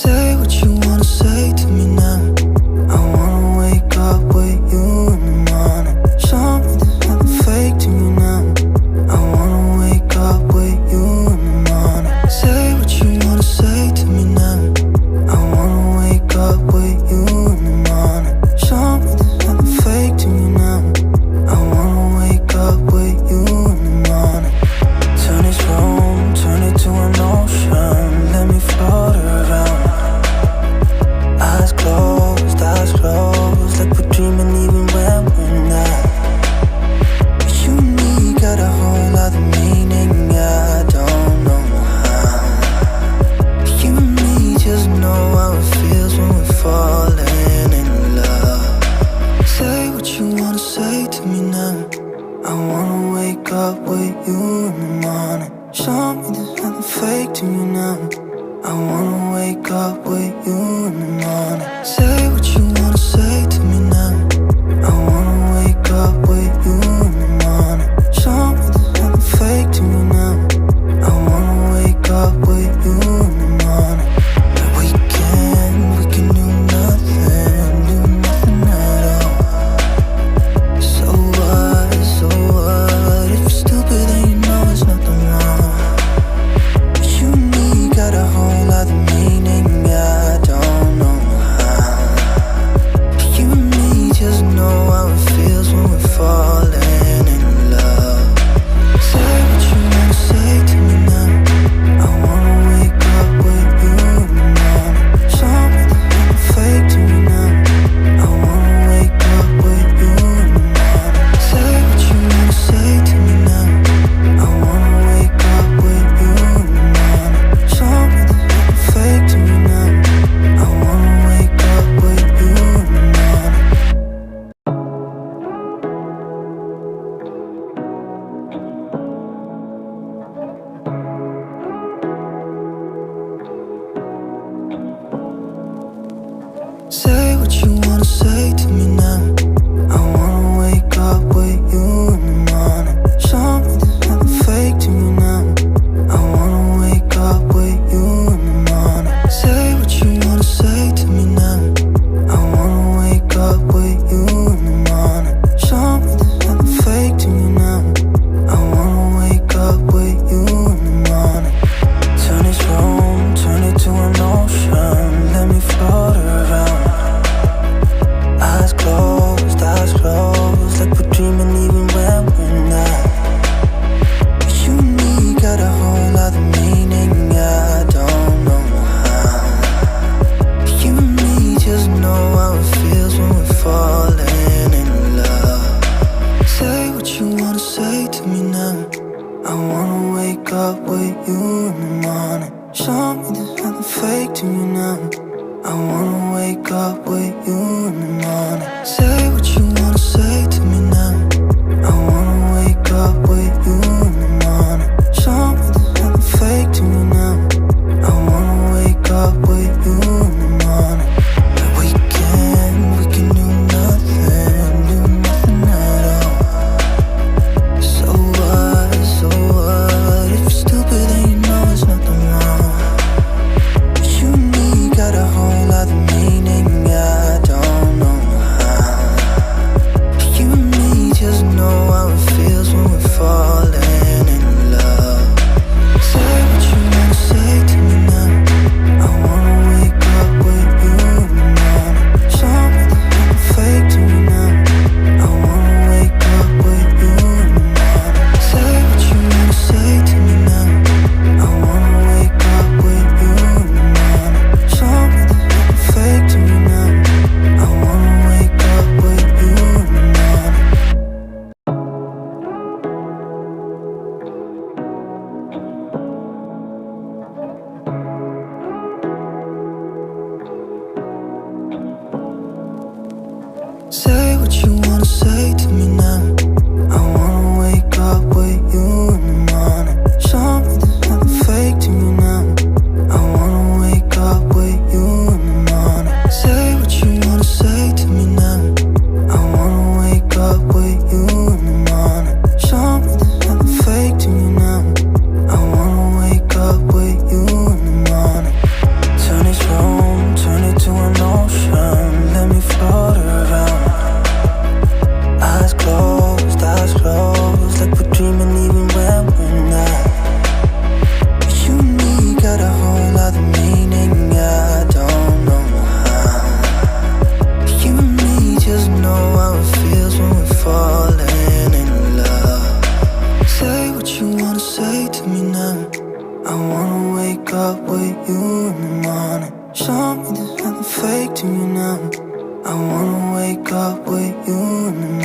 Say what you wanna say to me now. I wanna wake up with you in the morning. Show me there's nothing fake to me now. I wanna wake up with you in the morning. Say what you wanna say to me now. I wanna wake up with you in the morning. Show me there's nothing fake to me now. I wanna wake up with you in the morning. Turn this room, turn it to an ocean. Let me float around. Eyes closed, like we're dreaming even when we're not. You and me got a whole other meaning, I don't know how. You and me just know how it feels when we're falling in love. Say what you wanna say to me now. I wanna wake up with you in the morning. Show me there's nothing fake to me now. I wanna wake up with you in the morning. Say what you wanna say to me now. I wanna wake up with you in the morning. Show me there's nothing fake to me now. I wanna wake up with you in the morning. We can do nothing at all. So what, if you're stupid then you know it's nothing wrong. You and me got a whole other meaning, I don't know how. You and me just know how it feels when we're falling in love. Say what you wanna say to me now. I wanna wake up with you in the morning. Show me there's nothing fake to me now. I wanna wake up with you in the morning. Say what you wanna say to me now. I wanna wake up with you in the morning. Show me there's nothing fake to me now. I wanna wake up with you in the morning. Say what you wanna say to me now. I wanna wake up with you in the morning. Show me there's nothing fake to me now. I wanna wake up with you in the morning. Say what you wanna say to me now. I wanna wake up with you in the morning. Show me there's nothing fake to me now. I wanna wake up with you in the morning. Turn this room, turn it to an ocean. Let me float around. Eyes closed, like we're dreaming even when we're not. You and me got a whole other meaning, I don't know how. You and me just know how it feels when we're falling in love. Say what you wanna say to me now. I wanna wake up with you in the morning. Show me there's nothing fake to me now. I wanna wake up with you in the morning. Say what you wanna say to me now. I wanna wake up with you in the morning. Show me there's nothing fake to me now. I wanna wake up with you in the morning. We can do nothing at all. So what, if you're stupid then you know it's nothing wrong. You and me got a whole other meaning, I don't know how. You and me just know how it feels when we're falling in love. Say what you wanna say to me now. I wanna wake up with you in the morning. Show me there's nothing fake to me now. I wanna wake up with you in the morning. Say what you wanna say to me now. I wanna wake up with you in the morning. Show me there's nothing fake to me now. I wanna wake up with you in the morning. Say what you wanna say to me now. I wanna wake up with you in the morning. Show me there's nothing fake to me now. I wanna wake up with you in the morning. Say what you wanna say to me now. I wanna wake up with you in the morning. Show me there's nothing fake to me now. I wanna wake up with you in the morning. Turn this room there's nothing fake to me now. I wanna wake up with you in the